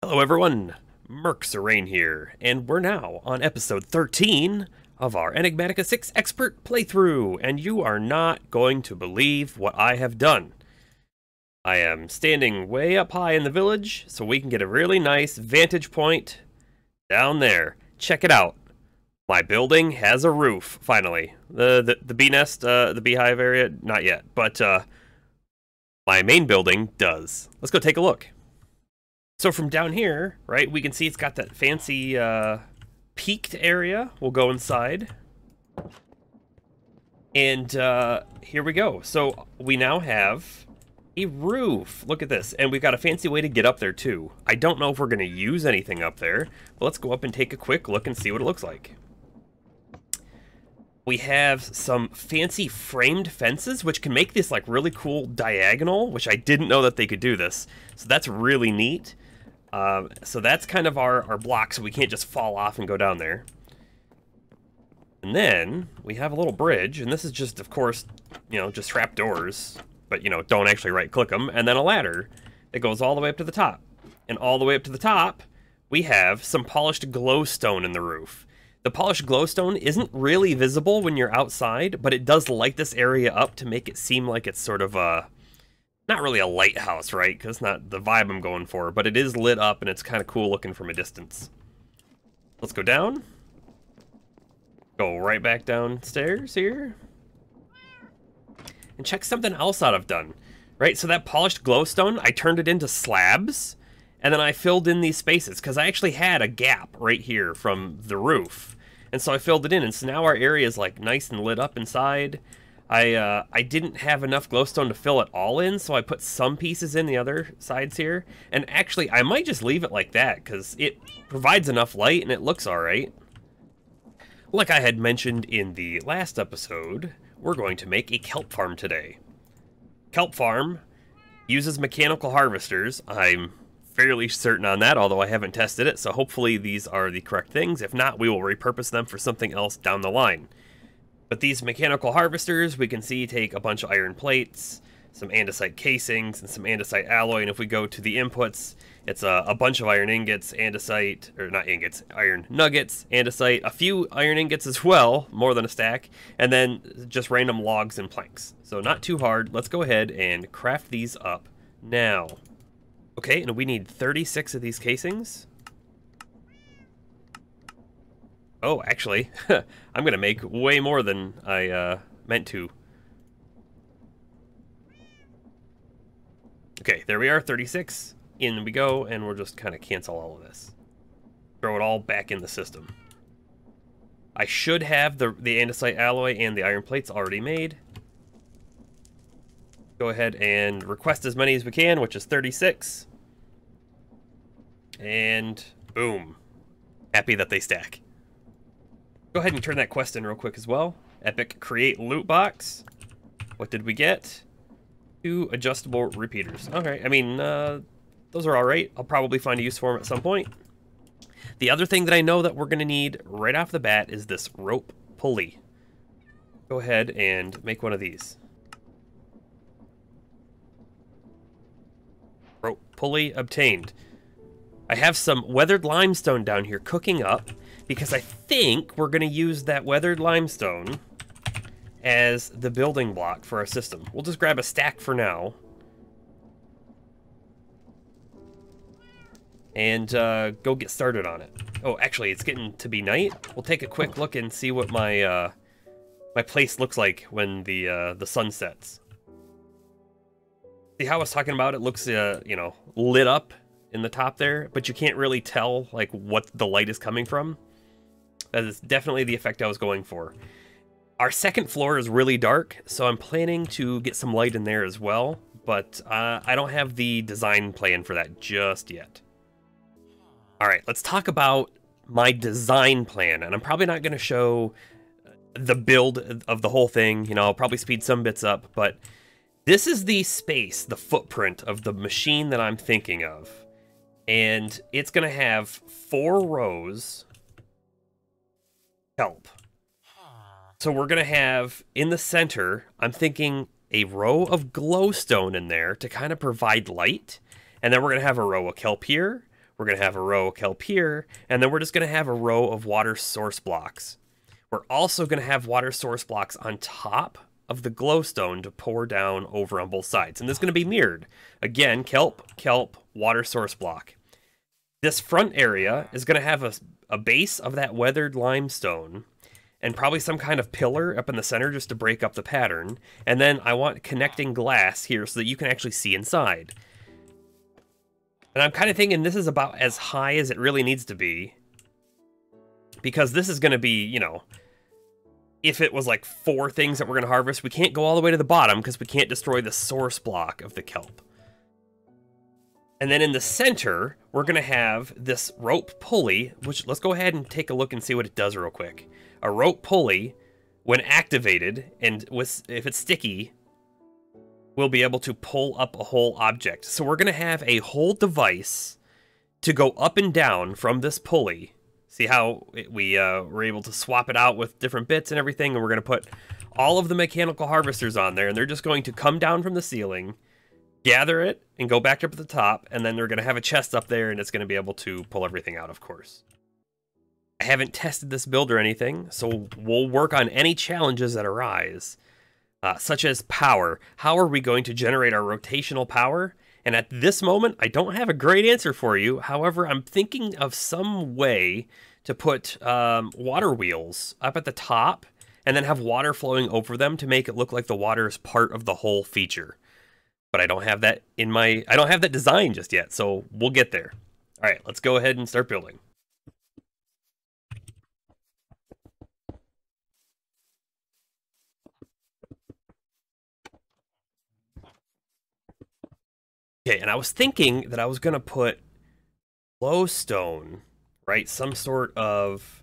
Hello everyone, Merc here, and we're now on episode 13 of our Enigmatica 6 expert playthrough, and you are not going to believe what I have done. I am standing way up high in the village, so we can get a really nice vantage point down there. Check it out. My building has a roof, finally. The bee nest, the beehive area, not yet, but my main building does. Let's go take a look. So from down here, right, we can see it's got that fancy peaked area. We'll go inside. And here we go. So we now have a roof. Look at this. And we've got a fancy way to get up there too. I don't know if we're going to use anything up there, but let's go up and take a quick look and see what it looks like. We have some fancy framed fences, which can make this like really cool diagonal, which I didn't know that they could do this. So that's really neat. So that's kind of our block, so we can't just fall off and go down there. And then we have a little bridge, and this is just, of course, you know, just trap doors, but, you know, don't actually right-click them. And then a ladder that goes all the way up to the top. And all the way up to the top, we have some polished glowstone in the roof. The polished glowstone isn't really visible when you're outside, but it does light this area up to make it seem like it's sort of not really a lighthouse, right? Because it's not the vibe I'm going for, but it is lit up and it's kind of cool looking from a distance. Let's go down. Go right back downstairs here. And check something else out I've done. Right, so that polished glowstone, I turned it into slabs, and then I filled in these spaces, because I actually had a gap right here from the roof. And so I filled it in, and so now our area is like nice and lit up inside. I didn't have enough glowstone to fill it all in, so I put some pieces in the other sides here. And actually, I might just leave it like that, because it provides enough light and it looks alright. Like I had mentioned in the last episode, we're going to make a kelp farm today. Kelp Farm uses mechanical harvesters. I'm fairly certain on that, although I haven't tested it, so hopefully these are the correct things. If not, we will repurpose them for something else down the line. But these mechanical harvesters, we can see, take a bunch of iron plates, some andesite casings, and some andesite alloy. And if we go to the inputs, it's a bunch of iron ingots, andesite, or not ingots, iron nuggets, andesite, a few iron ingots as well, more than a stack, and then just random logs and planks. So not too hard. Let's go ahead and craft these up now. Okay, and we need 36 of these casings. Oh, actually, I'm going to make way more than I meant to. Okay, there we are, 36. In we go, and we'll just kind of cancel all of this. Throw it all back in the system. I should have the andesite alloy and the iron plates already made. Go ahead and request as many as we can, which is 36. And boom. Happy that they stack. Go ahead and turn that quest in real quick as well. Epic create loot box. What did we get? 2 adjustable repeaters. Okay, I mean, those are alright. I'll probably find a use for them at some point. The other thing that I know that we're going to need right off the bat is this rope pulley. Go ahead and make one of these. Rope pulley obtained. I have some weathered limestone down here cooking up, because I think we're going to use that weathered limestone as the building block for our system. We'll just grab a stack for now. And go get started on it. Oh, actually, it's getting to be night. We'll take a quick look and see what my my place looks like when the sun sets. See how I was talking about? It looks, you know, lit up in the top there, but you can't really tell like what the light is coming from. That is definitely the effect I was going for. Our second floor is really dark, so I'm planning to get some light in there as well, but I don't have the design plan for that just yet. All right, let's talk about my design plan, and I'm probably not going to show the build of the whole thing. You know, I'll probably speed some bits up, but this is the space, the footprint of the machine that I'm thinking of. And it's going to have 4 rows kelp. So we're going to have, in the center, I'm thinking a row of glowstone in there to kind of provide light. And then we're going to have a row of kelp here. We're going to have a row of kelp here, and then we're just going to have a row of water source blocks. We're also going to have water source blocks on top of the glowstone to pour down over on both sides. And this is going to be mirrored. Again, kelp, kelp, water source block. This front area is going to have a base of that weathered limestone and probably some kind of pillar up in the center just to break up the pattern. And then I want connecting glass here so that you can actually see inside. And I'm kind of thinking this is about as high as it really needs to be. Because this is going to be, you know, if it was like 4 things that we're going to harvest, we can't go all the way to the bottom because we can't destroy the source block of the kelp. And then in the center, we're going to have this rope pulley, which let's go ahead and take a look and see what it does real quick. A rope pulley, when activated, and if it's sticky, we'll be able to pull up a whole object. So we're going to have a whole device to go up and down from this pulley. See how we were able to swap it out with different bits and everything, and we're going to put all of the mechanical harvesters on there, and they're just going to come down from the ceiling, gather it, and go back up at the top, and then they're going to have a chest up there, and it's going to be able to pull everything out, of course. I haven't tested this build or anything, so we'll work on any challenges that arise, such as power. How are we going to generate our rotational power? And at this moment, I don't have a great answer for you. However, I'm thinking of some way to put water wheels up at the top and then have water flowing over them to make it look like the water is part of the whole feature. But I don't have that I don't have that design just yet, so we'll get there. All right, let's go ahead and start building. Okay, and I was thinking that I was going to put glowstone, right? Some sort of,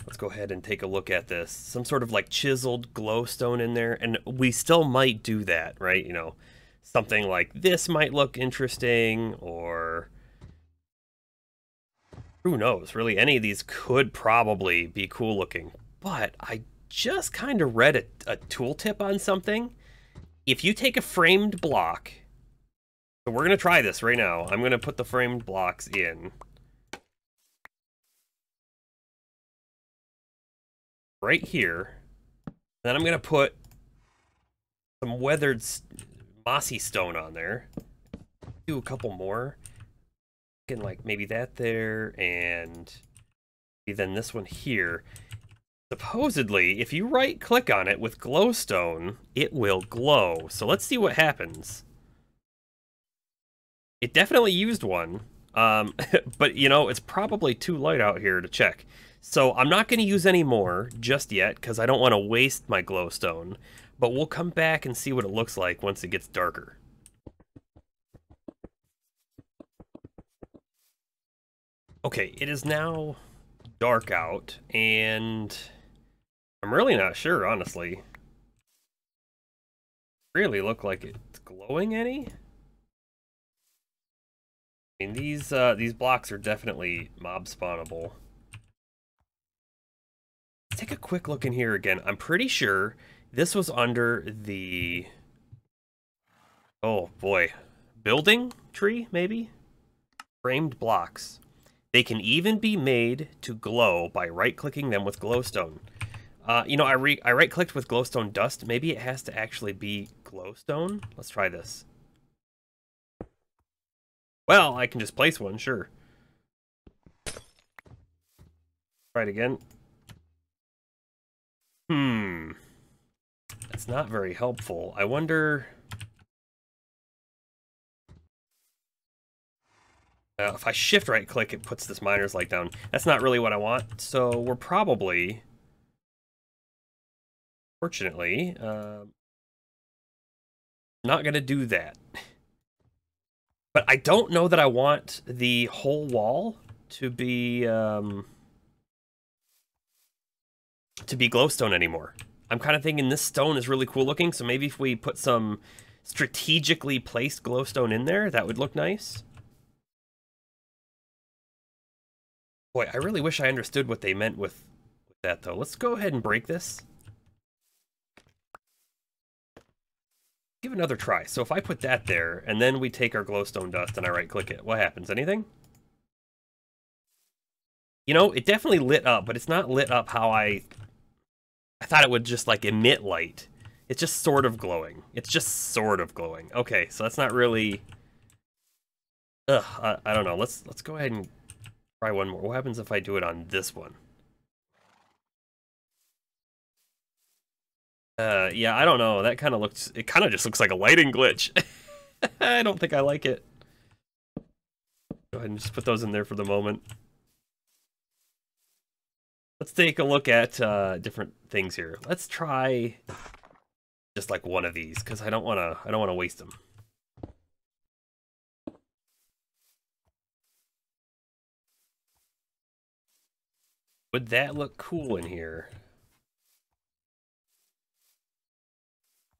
let's go ahead and take a look at this. Some sort of like chiseled glowstone in there, and we still might do that, right? You know, something like this might look interesting, or who knows, really, any of these could probably be cool looking. But I just kind of read a tooltip on something. If you take a framed block, so we're going to try this right now. I'm going to put the framed blocks in. Right here. Then I'm going to put some weathered mossy stone on there. Do a couple more. Getting like maybe that there, and then this one here. Supposedly, if you right click on it with glowstone, it will glow. So let's see what happens. It definitely used one, but you know, it's probably too light out here to check. So I'm not going to use any more just yet because I don't want to waste my glowstone, but we'll come back and see what it looks like once it gets darker. Okay, it is now dark out, and I'm really not sure, honestly. Really look like it's glowing any? I mean, these blocks are definitely mob spawnable. Let's take a quick look in here again. I'm pretty sure this was under the, oh boy, building tree, maybe? Framed blocks. They can even be made to glow by right-clicking them with glowstone. You know, I right-clicked with glowstone dust. Maybe it has to actually be glowstone. Let's try this. Well, I can just place one, sure. Try it again. That's not very helpful. I wonder... if I shift right click, it puts this miner's light down. That's not really what I want, so we're probably, fortunately, not gonna do that. But I don't know that I want the whole wall to be glowstone anymore. I'm kind of thinking this stone is really cool looking, so maybe if we put some strategically placed glowstone in there, that would look nice. Boy, I really wish I understood what they meant with that, though. Let's go ahead and break this. Give another try. So if I put that there, and then we take our glowstone dust and I right-click it, what happens? Anything? You know, it definitely lit up, but it's not lit up how I thought it would just, like, emit light. It's just sort of glowing. It's just sort of glowing. Okay, so that's not really... Ugh, I don't know. Let's go ahead and try one more. What happens if I do it on this one? Yeah, I don't know. That kind of looks... It kind of just looks like a lighting glitch. I don't think I like it. Go ahead and just put those in there for the moment. Let's take a look at different things here. Let's try just like one of these because I don't want to waste them. Would that look cool in here?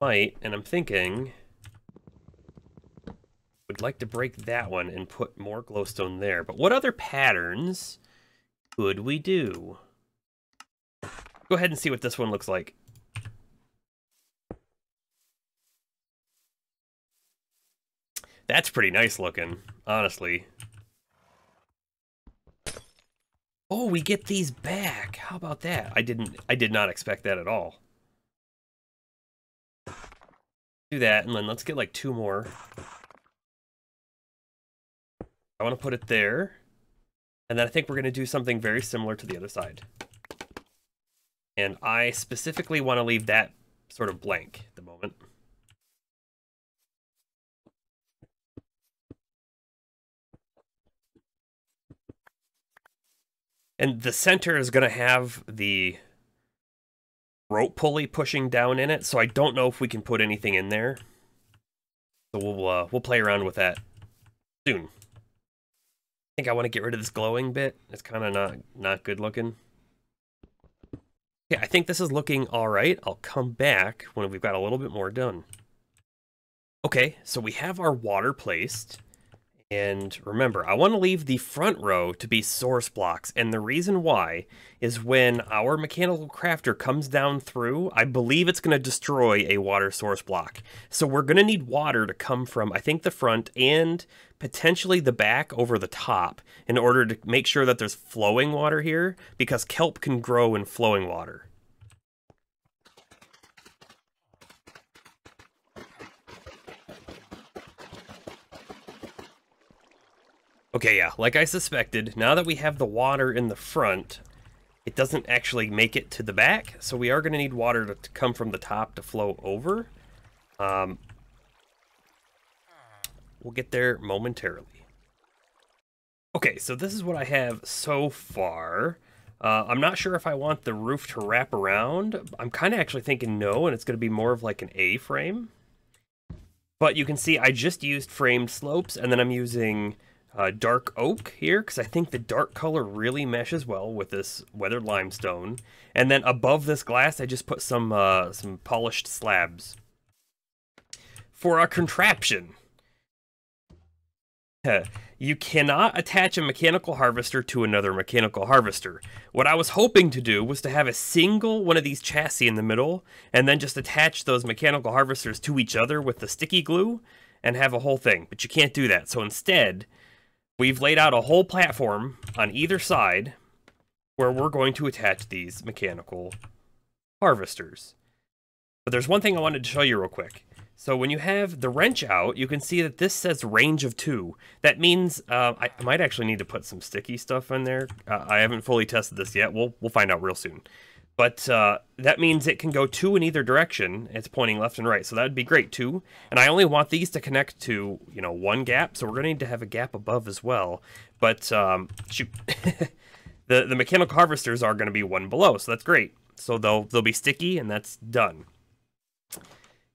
Might, and I'm thinking would like to break that one and put more glowstone there. But what other patterns could we do? Go ahead and see what this one looks like. That's pretty nice looking, honestly. Oh, we get these back. How about that? I did not expect that at all. Do that, and then let's get like 2 more. I want to put it there. And then I think we're going to do something very similar to the other side. And I specifically want to leave that sort of blank at the moment. And the center is going to have the rope pulley pushing down in it, so I don't know if we can put anything in there. So we'll play around with that soon. I think I want to get rid of this glowing bit. It's kind of not good looking. Yeah, I think this is looking all right. I'll come back when we've got a little bit more done. Okay, so we have our water placed. And remember, I want to leave the front row to be source blocks. And the reason why is when our mechanical crafter comes down through, I believe it's going to destroy a water source block. So we're going to need water to come from, I think, the front and potentially the back over the top in order to make sure that there's flowing water here, because kelp can grow in flowing water. Okay, yeah, like I suspected, now that we have the water in the front, it doesn't actually make it to the back, so we are going to need water to come from the top to flow over. We'll get there momentarily. Okay, so this is what I have so far. I'm not sure if I want the roof to wrap around. I'm kind of actually thinking no, and it's going to be more of like an A-frame. But you can see I just used framed slopes, and then I'm using dark oak here, because I think the dark color really meshes well with this weathered limestone. And then above this glass, I just put some polished slabs. For our contraption, you cannot attach a mechanical harvester to another mechanical harvester. What I was hoping to do was to have a single one of these chassis in the middle, and then just attach those mechanical harvesters to each other with the sticky glue, and have a whole thing. But you can't do that. So instead, we've laid out a whole platform on either side where we're going to attach these mechanical harvesters. But there's one thing I wanted to show you real quick. So when you have the wrench out, you can see that this says range of 2. That means I might actually need to put some sticky stuff in there. I haven't fully tested this yet. We'll find out real soon. But that means it can go 2 in either direction. It's pointing left and right, so that would be great, 2. And I only want these to connect to, you know, 1 gap, so we're going to need to have a gap above as well. But, shoot, the mechanical harvesters are going to be 1 below, so that's great. So they'll be sticky, and that's done.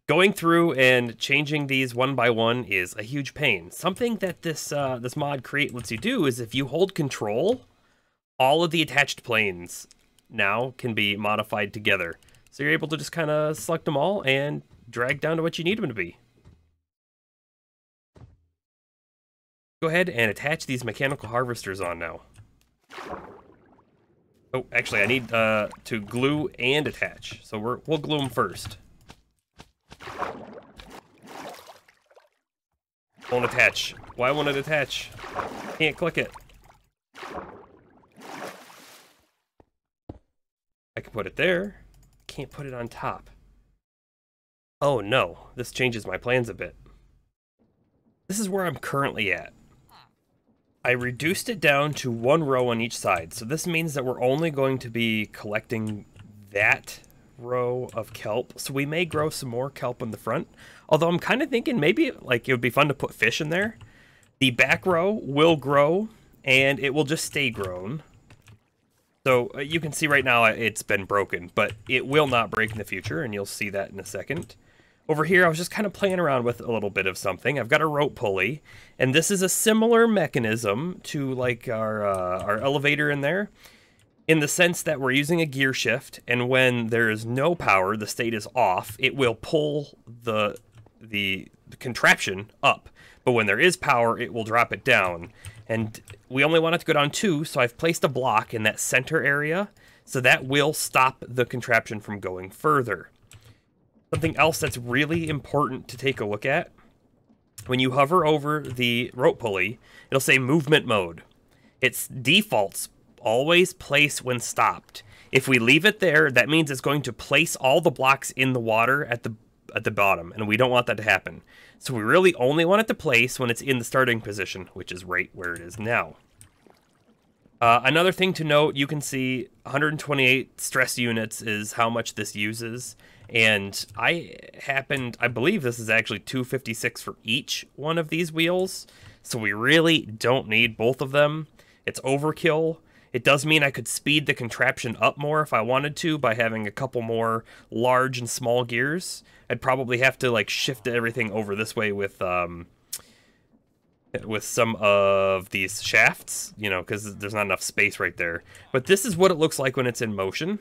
Going through and changing these 1 by 1 is a huge pain. Something that this mod create lets you do is if you hold control, all of the attached planes now can be modified together. So you're able to just kind of select them all and drag down to what you need them to be. Go ahead and attach these mechanical harvesters on now. Oh, actually, I need to glue and attach. So we'll glue them first. Won't attach. Why won't it attach? Can't click it. put it there. Can't put it on top. Oh no, this changes my plans a bit. This is where I'm currently at. I reduced it down to 1 row on each side, so this means that we're only going to be collecting that row of kelp. So we may grow some more kelp in the front, although I'm kind of thinking maybe like it would be fun to put fish in there. The back row will grow, and it will just stay grown. So you can see right now it's been broken, but it will not break in the future, and you'll see that in a second. Over here, I was just kind of playing around with a little bit of something. I've got a rope pulley, and this is a similar mechanism to like our elevator in there, in the sense that we're using a gear shift, and when there is no power, the state is off, it will pull the contraption up. But when there is power, it will drop it down. And we only want it to go down 2, so I've placed a block in that center area, so that will stop the contraption from going further. Something else that's really important to take a look at, when you hover over the rope pulley, it'll say movement mode. Its defaults always place when stopped. If we leave it there, that means it's going to place all the blocks in the water at the bottom, and we don't want that to happen. So we really only want it to place when it's in the starting position, which is right where it is now. Another thing to note, you can see 128 stress units is how much this uses. And I believe this is actually 256 for each one of these wheels. So we really don't need both of them. It's overkill. It does mean I could speed the contraption up more if I wanted to by having a couple more large and small gears. I'd probably have to like shift everything over this way with some of these shafts, you know, because there's not enough space right there. But this is what it looks like when it's in motion.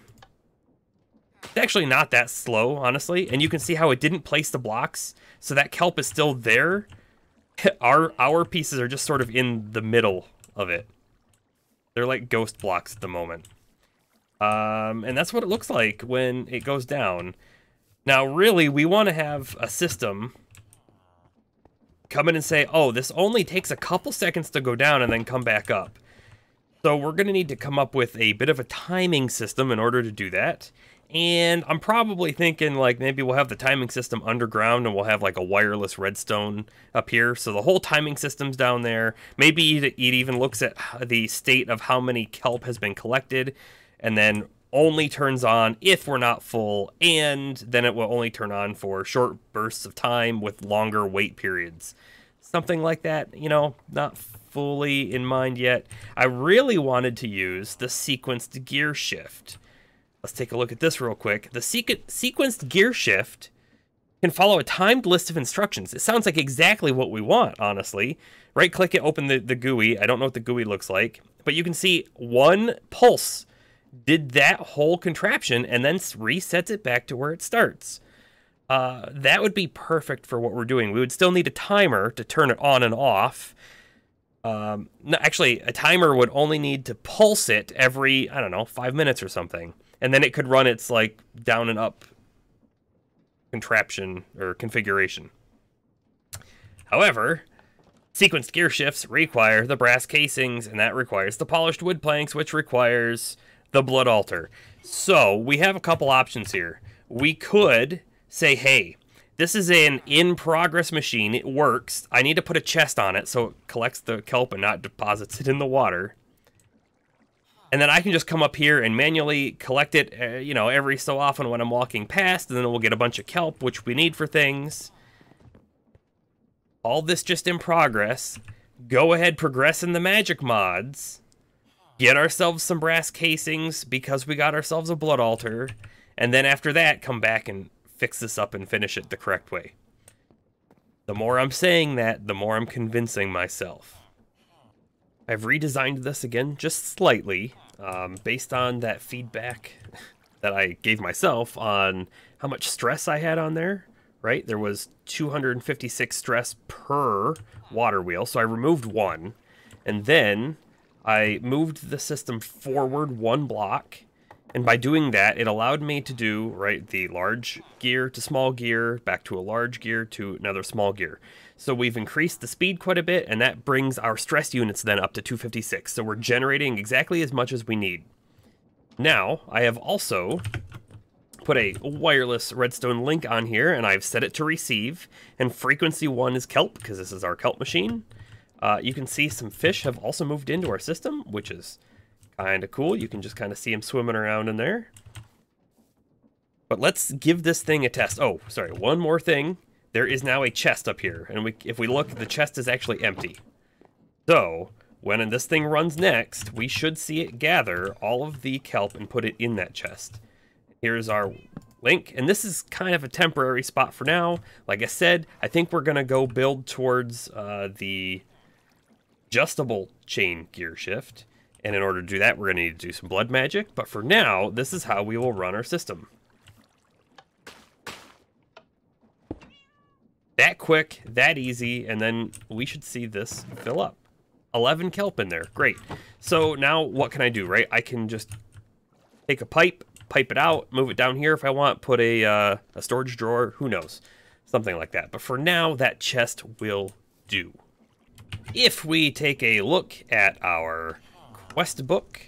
It's actually not that slow, honestly, and you can see how it didn't place the blocks, so that kelp is still there. Our pieces are just sort of in the middle of it. They're like ghost blocks at the moment. And that's what it looks like when it goes down. Now, really, we want to have a system come in and say, oh, this only takes a couple seconds to go down and then come back up. So we're going to need to come up with a bit of a timing system in order to do that. And I'm probably thinking like maybe we'll have the timing system underground and we'll have like a wireless redstone up here. So the whole timing system's down there. Maybe it even looks at the state of how many kelp has been collected and then only turns on if we're not full, and then it will only turn on for short bursts of time with longer wait periods. Something like that, you know, not fully in mind yet. I really wanted to use the sequenced gear shift. Let's take a look at this real quick. The sequenced gear shift can follow a timed list of instructions. It sounds like exactly what we want, honestly. Right-click it, open the GUI. I don't know what the GUI looks like, but you can see one pulse did that whole contraption and then resets it back to where it starts. That would be perfect for what we're doing. We would still need a timer to turn it on and off. No, actually, a timer would only need to pulse it every, I don't know, 5 minutes or something. And then it could run its, like, down and up contraption or configuration. However, sequenced gear shifts require the brass casings, and that requires the polished wood planks, which requires the blood altar. So we have a couple options here. We could say, hey, this is an in-progress machine. It works. I need to put a chest on it so it collects the kelp and not deposits it in the water. And then I can just come up here and manually collect it, you know, every so often when I'm walking past, and then we'll get a bunch of kelp, which we need for things. All this just in progress. Go ahead, progress in the magic mods. Get ourselves some brass casings because we got ourselves a blood altar. And then after that, come back and fix this up and finish it the correct way. The more I'm saying that, the more I'm convincing myself. I've redesigned this again just slightly, based on that feedback that I gave myself on how much stress I had on there, right? There was 256 stress per water wheel, so I removed one. And then I moved the system forward one block, and by doing that, it allowed me to do, right, the large gear to small gear, back to a large gear to another small gear. So we've increased the speed quite a bit, and that brings our stress units then up to 256. So we're generating exactly as much as we need. Now, I have also put a wireless redstone link on here, and I've set it to receive, and frequency 1 is kelp, because this is our kelp machine. You can see some fish have also moved into our system, which is kind of cool. You can just kind of see them swimming around in there. But let's give this thing a test. Oh, sorry, one more thing. There is now a chest up here, and if we look, the chest is actually empty. So, when this thing runs next, we should see it gather all of the kelp and put it in that chest. Here's our link, and this is kind of a temporary spot for now. Like I said, I think we're going to go build towards the adjustable chain gear shift, and in order to do that, we're going to need to do some blood magic, but for now, this is how we will run our system. That quick, that easy, and then we should see this fill up. 11 kelp in there, great. So now what can I do, right? I can just take a pipe it out, move it down here if I want, put a storage drawer, who knows, something like that. But for now, that chest will do. If we take a look at our quest book,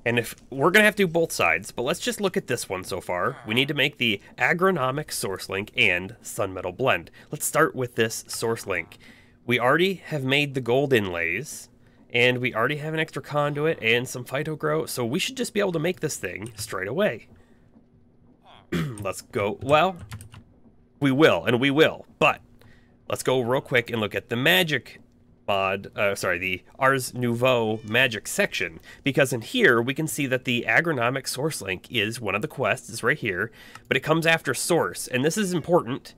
and if we're gonna have to do both sides, but let's just look at this one so far. We need to make the agronomic source link and sunmetal blend. Let's start with this source link. We already have made the gold inlays, and we already have an extra conduit and some phytogrow, so we should just be able to make this thing straight away. Let's go. Well, we will, but let's go real quick and look at the magic mod, the Ars Nouveau magic section, because in here we can see that the agronomic source link is one of the quests, is right here, but it comes after source, and this is important.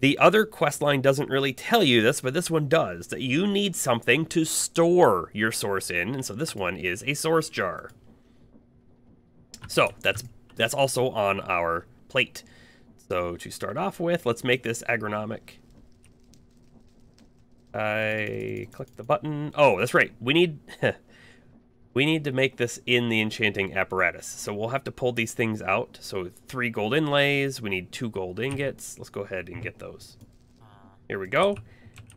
The other quest line doesn't really tell you this, but this one does, that you need something to store your source in, and so this one is a source jar. So that's also on our plate. So to start off with, let's make this agronomic. I click the button. Oh, that's right. We need we need to make this in the enchanting apparatus. So we'll have to pull these things out. So 3 gold inlays. We need 2 gold ingots. Let's go ahead and get those. Here we go.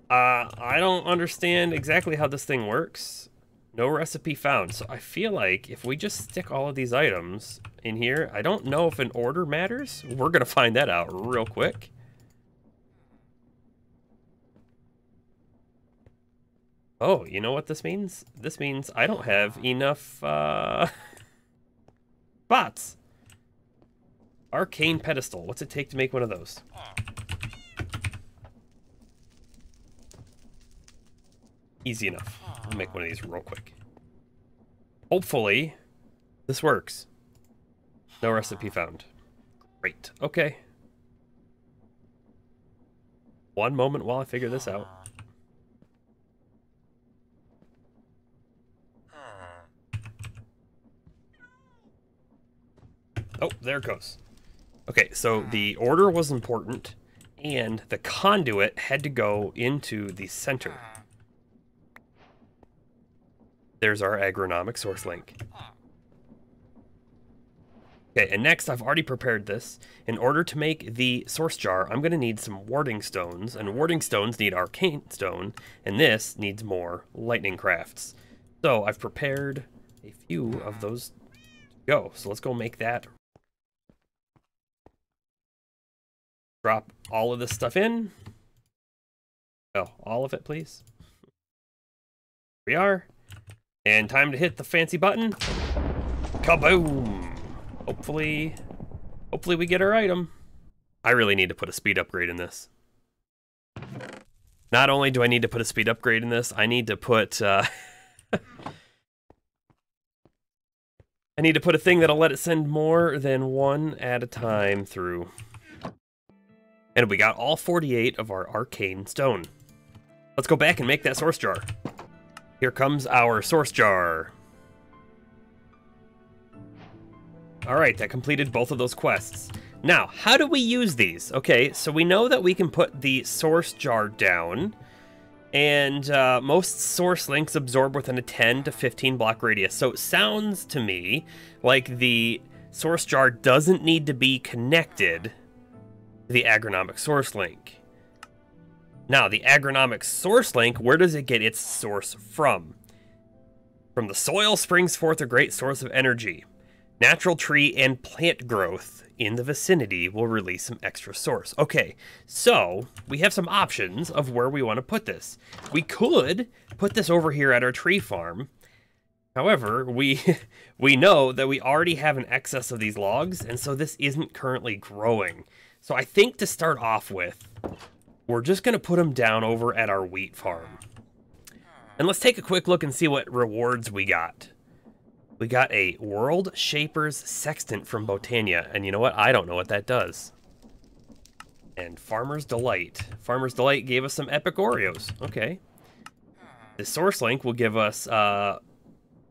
I don't understand exactly how this thing works. No recipe found. So I feel like if we just stick all of these items in here, I don't know if an order matters. We're going to find that out real quick. Oh, you know what this means? This means I don't have enough spots. Arcane pedestal. What's it take to make one of those? Easy enough. I'll make one of these real quick. Hopefully, this works. No recipe found. Great. Okay. One moment while I figure this out. Oh, there it goes. Okay, so the order was important, and the conduit had to go into the center. There's our agronomic source link. Okay, and next, I've already prepared this. In order to make the source jar, I'm going to need some warding stones, and warding stones need arcane stone, and this needs more lightning crafts. So I've prepared a few of those to go. So let's go make that. Drop all of this stuff in. Oh, all of it, please. Here we are. And time to hit the fancy button. Kaboom! Hopefully we get our item. I really need to put a speed upgrade in this. Not only do I need to put a speed upgrade in this, I need to put I need to put a thing that'll let it send more than one at a time through. And we got all 48 of our arcane stone. Let's go back and make that source jar. Here comes our source jar. Alright, that completed both of those quests. Now, how do we use these? Okay, so we know that we can put the source jar down, and most source links absorb within a 10 to 15 block radius. So it sounds to me like the source jar doesn't need to be connected to the agronomic source link. Now, the agronomic source link, where does it get its source from? From the soil springs forth a great source of energy. Natural tree and plant growth in the vicinity will release some extra source. Okay, so we have some options of where we want to put this. We could put this over here at our tree farm. However, we know that we already have an excess of these logs, and so this isn't currently growing. So I think to start off with, we're just going to put them down over at our wheat farm. And let's take a quick look and see what rewards we got. We got a World Shaper's Sextant from Botania, and you know what? I don't know what that does. And Farmer's Delight. Farmer's Delight gave us some epic Oreos. Okay. The Source Link will give us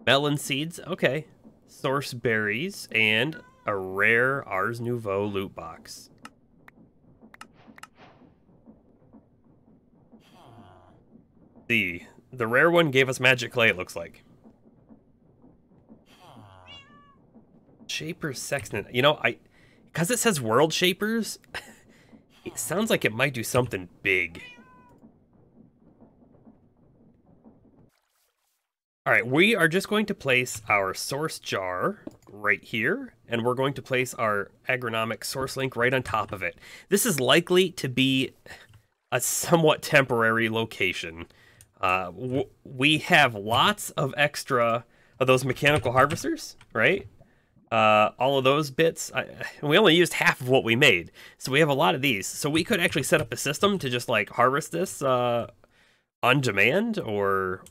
melon seeds. Okay. Source berries and a rare Ars Nouveau loot box. The rare one gave us magic clay, it looks like. Shaper's Sextant. You know, because it says World Shapers, it sounds like it might do something big. All right, we are just going to place our source jar right here, and we're going to place our agronomic source link right on top of it. This is likely to be a somewhat temporary location. We have lots of extra of those mechanical harvesters, right? All of those bits, we only used half of what we made, so we have a lot of these. So we could actually set up a system to just like harvest this on demand or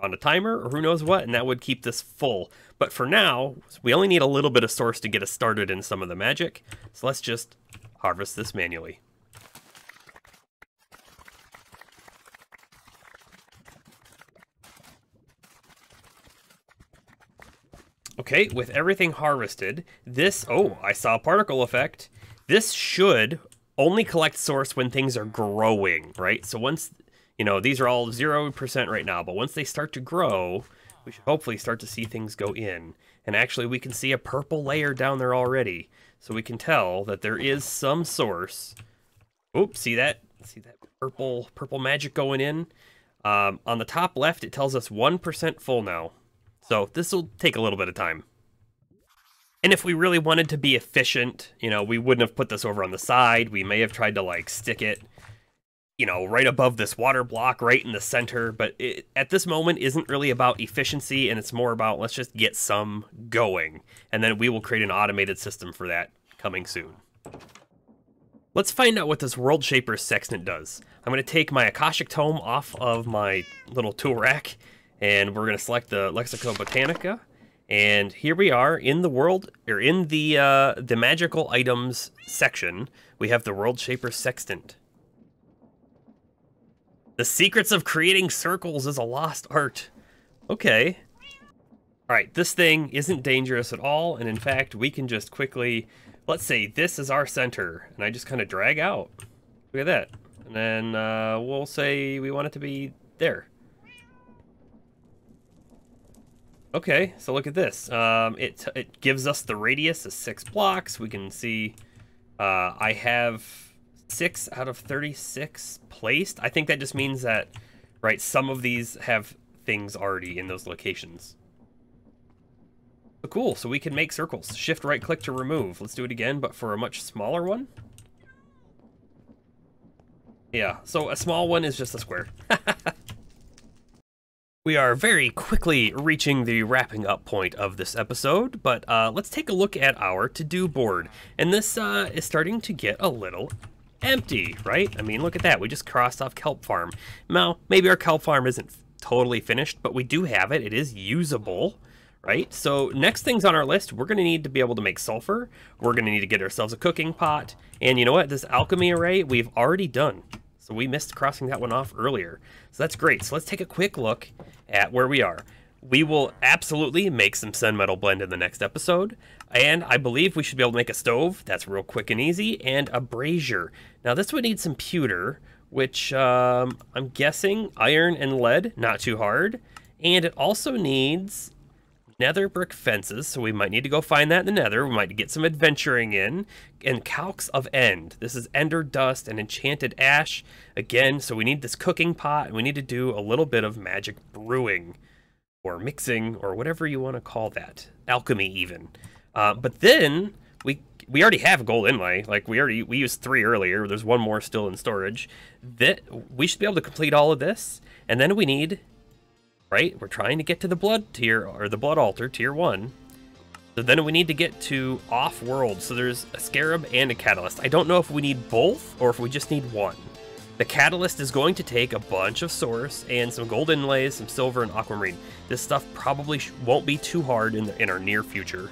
on a timer or who knows what, and that would keep this full. But for now, we only need a little bit of source to get us started in some of the magic, so let's just harvest this manually. Okay, with everything harvested, this, oh, I saw a particle effect. This should only collect source when things are growing, right? So once, you know, these are all 0% right now, but once they start to grow, we should hopefully start to see things go in. And actually, we can see a purple layer down there already. So we can tell that there is some source. Oops, see that? See that purple magic going in? On the top left, it tells us 1% full now. So this will take a little bit of time. And if we really wanted to be efficient, you know, we wouldn't have put this over on the side. We may have tried to like stick it, you know, right above this water block, right in the center. But it, at this moment, isn't really about efficiency, and it's more about let's just get some going. And then we will create an automated system for that coming soon. Let's find out what this World Shaper's Sextant does. I'm going to take my Akashic Tome off of my little tool rack, and we're going to select the Lexico Botanica. And here we are in the world, or in the magical items section. We have the World Shaper's Sextant. The secrets of creating circles is a lost art. Okay. All right, this thing isn't dangerous at all. And in fact, we can just quickly, let's say this is our center. And I just kind of drag out. Look at that. And then we'll say we want it to be there. Okay, so look at this. It gives us the radius of 6 blocks. We can see I have 6 out of 36 placed. I think that just means that, right, some of these have things already in those locations. But cool, so we can make circles. Shift right click to remove. Let's do it again, but for a much smaller one. Yeah, so a small one is just a square. We are very quickly reaching the wrapping up point of this episode, but let's take a look at our to-do board. And this is starting to get a little empty, right? I mean, look at that. We just crossed off Kelp Farm. Now, maybe our Kelp Farm isn't totally finished, but we do have it. It is usable, right? So next things on our list, we're going to need to be able to make sulfur. We're going to need to get ourselves a cooking pot. And you know what? This alchemy array, we've already done. So we missed crossing that one off earlier. So that's great. So let's take a quick look at where we are. We will absolutely make some Sun Metal Blend in the next episode. And I believe we should be able to make a stove. That's real quick and easy. And a brazier. Now this would need some pewter, which I'm guessing iron and lead, not too hard. And it also needs nether brick fences, so we might need to go find that in the nether. We might get some adventuring in. And calx of end. This is ender dust and enchanted ash. Again, so we need this cooking pot, and we need to do a little bit of magic brewing, or mixing, or whatever you want to call that. Alchemy, even. But then we already have gold inlay. Like we used 3 earlier. There's 1 more still in storage. That we should be able to complete all of this, and then we need, right? We're trying to get to the blood tier or the blood altar tier 1. So then we need to get to off-world. So there's a scarab and a catalyst. I don't know if we need both or if we just need 1. The catalyst is going to take a bunch of source and some gold inlays, some silver, and aquamarine. This stuff probably won't be too hard in our near future.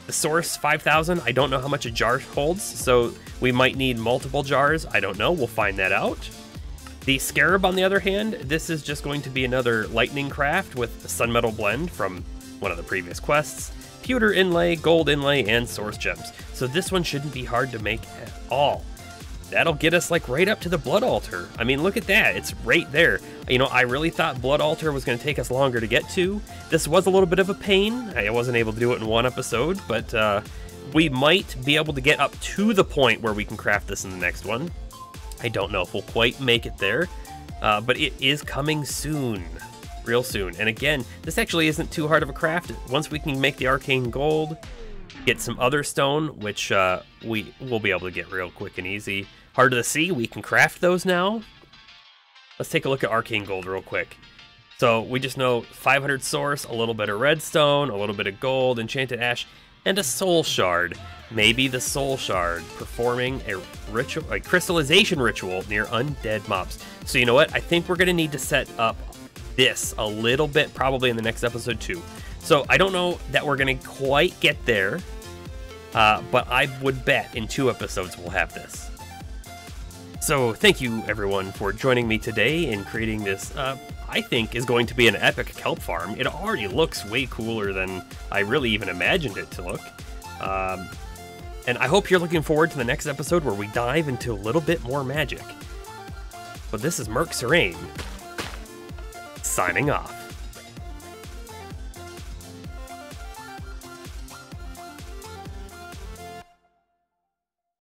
The source 5,000. I don't know how much a jar holds, so we might need multiple jars. I don't know. We'll find that out. The scarab, on the other hand, this is just going to be another lightning craft with a sunmetal blend from one of the previous quests. Pewter inlay, gold inlay, and source gems. So this one shouldn't be hard to make at all. That'll get us like right up to the blood altar. I mean, look at that. It's right there. You know, I really thought blood altar was going to take us longer to get to. This was a little bit of a pain. I wasn't able to do it in 1 episode, but we might be able to get up to the point where we can craft this in the next one. I don't know if we'll quite make it there, but it is coming soon. Real soon. And again, this actually isn't too hard of a craft. Once we can make the Arcane Gold, get some other stone, which we will be able to get real quick and easy. Hard to see, we can craft those now. Let's take a look at Arcane Gold real quick. So we just know 500 source, a little bit of redstone, a little bit of gold, enchanted ash, and a soul shard. Maybe the soul shard, performing a ritual, a crystallization ritual near undead mobs. So you know what? I think we're gonna need to set up this a little bit, probably in the next episode too. So I don't know that we're gonna quite get there, but I would bet in 2 episodes we'll have this. So thank you everyone for joining me today in creating this, I think is going to be an epic kelp farm. It already looks way cooler than I really even imagined it to look. And I hope you're looking forward to the next episode where we dive into a little bit more magic. But this is Merc Serene, signing off.